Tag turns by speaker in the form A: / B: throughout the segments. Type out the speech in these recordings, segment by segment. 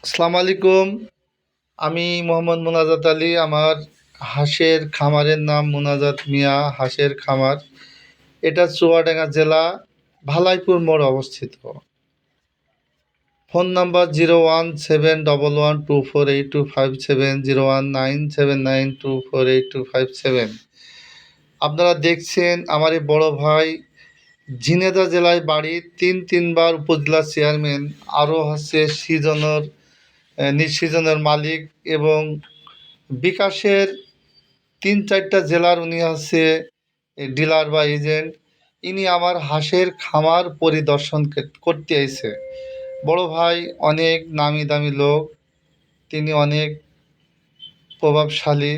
A: আসসালামু আলাইকুম। আমি মোহাম্মদ মোনাজাত আলী। আমার হাঁসের খামারের নাম মোনাজাত মিয়া হাঁসের খামার। এটা চুয়াডাঙ্গা জেলা, ভালাইপুর মোড় অবস্থিত। Phone number 01711248257, 01979248257। আপনারা দেখছেন আমার এই বড় ভাই, ঝিনেদা জেলায় বাড়ি, তিনবার উপজেলা চেয়ারম্যান, আরও হচ্ছে নিঃসৃজনের মালিক এবং বিকাশের 3-4টা জেলার উনি হচ্ছে ডিলার বা এজেন্ট। ইনি আমার হাঁসের খামার পরিদর্শন করতে এসে। বড় ভাই অনেক নামি দামি লোক, তিনি অনেক প্রভাবশালী।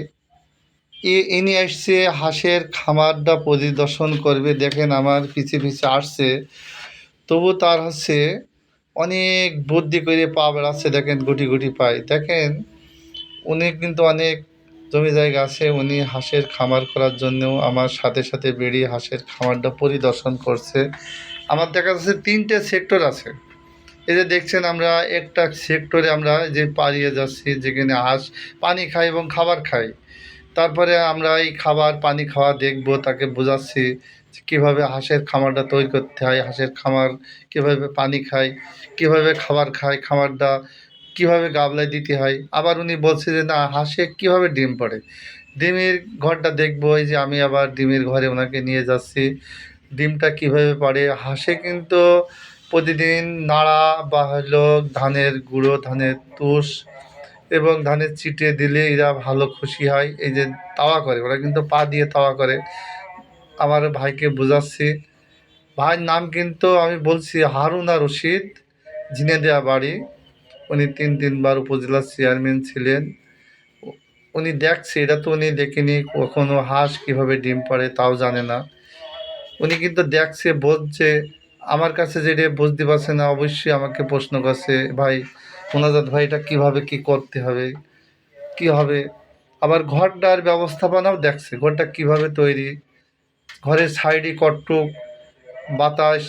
A: ইনি আসছে হাঁসের খামারটা পরিদর্শন করবে। দেখেন আমার পিছে আসছে, তবু তার হচ্ছে অনেক বুদ্ধি করে পা বেড়াচ্ছে। দেখেন গুটি গুটি পায়। দেখেন উনি কিন্তু অনেক জমি জায়গা আছে। উনি হাঁসের খামার করার জন্যও আমার সাথে সাথে বেরিয়ে হাঁসের খামারটা পরিদর্শন করছে। আমার দেখা যাচ্ছে 3টে সেক্টর আছে। এই যে দেখছেন, আমরা একটা সেক্টরে আমরা যে পাড়িয়ে যাচ্ছি, যেখানে হাঁস পানি খায় এবং খাবার খায়। তারপরে আমরা এই খাবার পানি খাওয়া দেখব, তাকে বোঝাচ্ছি কীভাবে হাঁসের খামারটা তৈরি করতে হয়, হাঁসের খামার কীভাবে পানি খায়, কীভাবে খাবার খায়, খাবারটা কীভাবে গাবলায় দিতে হয়। আবার উনি বলছে যে না, হাঁসে কীভাবে ডিম পাড়ে, ডিমের ঘরটা দেখব। এই যে আমি আবার ডিমের ঘরে ওনাকে নিয়ে যাচ্ছি, ডিমটা কীভাবে পাড়ে। হাঁসে কিন্তু প্রতিদিন নাড়া বা হলো ধানের গুঁড়ো, ধানের তুষ এবং ধানের চিটে দিলে এরা ভালো খুশি হয়। এই যে তাওয়া করে, ওরা কিন্তু পা দিয়ে তাওয়া করে। আমার ভাইকে বোঝাচ্ছি। ভাইয়ের নাম কিন্তু আমি বলছি হারুনা রশিদ, ঝিনেদা বাড়ি। উনি তিনবার উপজেলা চেয়ারম্যান ছিলেন। উনি দেখছে, এটা তো উনি দেখেনি কখনো, হাঁস কীভাবে ডিম পাড়ে তাও জানে না। উনি কিন্তু দেখছে, বুঝছে। আমার কাছে যেটা বুঝতে পারছে না, অবশ্যই আমাকে প্রশ্ন করছে, ভাই মোনাজাত ভাই, এটা কীভাবে কী করতে হবে, কী হবে। আবার ঘরটার ব্যবস্থাপনাও দেখছে, ঘরটা কীভাবে তৈরি, ঘরের সাইডে কতটুক বাতাস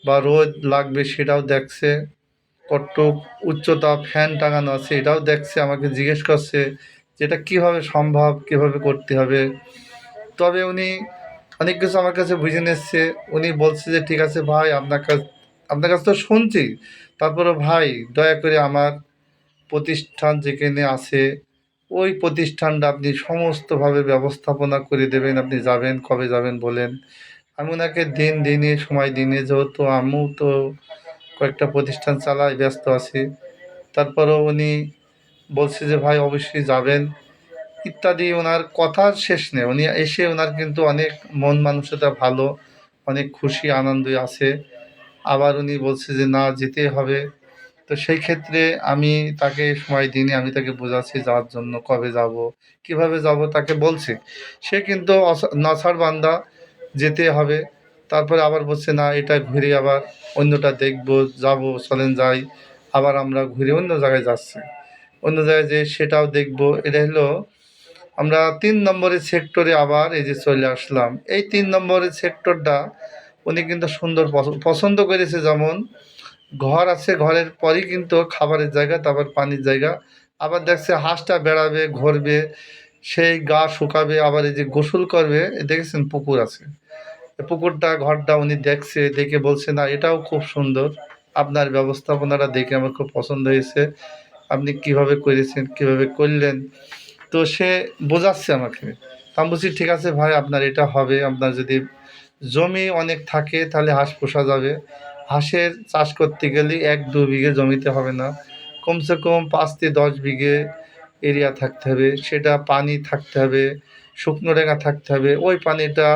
A: বা রোদ লাগবে সেটাও দেখছে, কতটুক উচ্চতা ফ্যান টাঙানো আছে এটাও দেখছে। আমাকে জিজ্ঞেস করছে যে এটা কীভাবে সম্ভব, কীভাবে করতে হবে। তবে উনি অনেক কিছু আমার কাছে বুঝে নিচ্ছে। উনি বলছে যে ঠিক আছে ভাই, আপনার কাছ তো শুনছি, তারপরে ভাই দয়া করে আমার প্রতিষ্ঠান যেখানে আছে ওই প্রতিষ্ঠানটা আপনি সমস্তভাবে ব্যবস্থাপনা করে দেবেন। আপনি যাবেন, কবে যাবেন বলেন। আমি ওনাকে দিনে সময় দিনে, যেহেতু আমিও তো কয়েকটা প্রতিষ্ঠান চালাই, ব্যস্ত আছি। তারপরেও উনি বলছে যে ভাই অবশ্যই যাবেন ইত্যাদি। ওনার কথার শেষ নেই। উনি এসে ওনার কিন্তু অনেক মন মানসিকতা ভালো, অনেক খুশি আনন্দে আছে। আবার উনি বলছে যে না, যেতে হবে। তো সেই ক্ষেত্রে আমি তাকে সময় দিইনি, আমি তাকে বোঝাচ্ছি যাওয়ার জন্য, কবে যাব, কিভাবে যাব তাকে বলছি। সে কিন্তু নাছোড়বান্দা, যেতে হবে। তারপরে আবার বলছে না, এটা ঘুরে আবার অন্যটা দেখব, যাব, চলেন যাই। আবার আমরা ঘুরে অন্য জায়গায় যাচ্ছি, অন্য জায়গায় যেয়ে সেটাও দেখব। এটা হলো আমরা 3 নম্বরের সেক্টরে আবার এই যে চলে আসলাম। এই 3 নম্বরের সেক্টরটা উনি কিন্তু সুন্দর পছন্দ করেছে। যেমন ঘর আছে, ঘরের পরই কিন্তু খাবারের জায়গা, তারপর পানির জায়গা। আবার দেখছে হাঁসটা বেড়াবে, ঘুরবে, সেই গা শুকাবে, আবার এই যে গোসল করবে, দেখেছেন পুকুর আছে। পুকুরটা, ঘরটা উনি দেখছে, দেখে বলছে না এটাও খুব সুন্দর, আপনার ব্যবস্থাপনাটা দেখে আমার খুব পছন্দ হয়েছে, আপনি কিভাবে করেছেন, কিভাবে করলেন। তো সে বোঝাচ্ছে আমাকে। আমি বলছি ঠিক আছে ভাই, আপনার এটা হবে। আপনার যদি জমি অনেক থাকে তাহলে হাঁস পোষা যাবে। হাঁসের চাষ করতে গেলে 1-2 বিঘে জমিতে হবে না, কমসে কম 5 থেকে 10 বিঘে এরিয়া থাকতে হবে। সেটা পানি থাকতে হবে, শুকনো ডেঙা থাকতে হবে। ওই পানিটা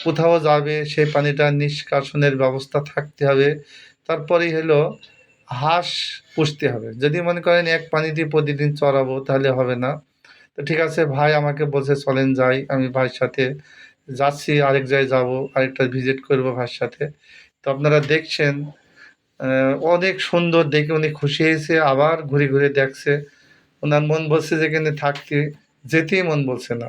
A: কোথাও যাবে, সেই পানিটা নিষ্কাশনের ব্যবস্থা থাকতে হবে। তারপরেই হলো হাঁস পুষতে হবে। যদি মনে করেন এক পানিতে প্রতিদিন চড়াবো তাহলে হবে না। তো ঠিক আছে ভাই আমাকে বলছে চলেন যাই। আমি ভাইয়ের সাথে যাচ্ছি, আরেক জায়গায় যাব, আরেকটা ভিজিট করব ভাইয়ের সাথে। তো আপনারা দেখছেন, অনেক সুন্দর দেখে উনি খুশি হয়েছে, আবার ঘুরে দেখছে। ওনার মন বলছে যেখানে থাকতে, যেতেই মন বলছে না।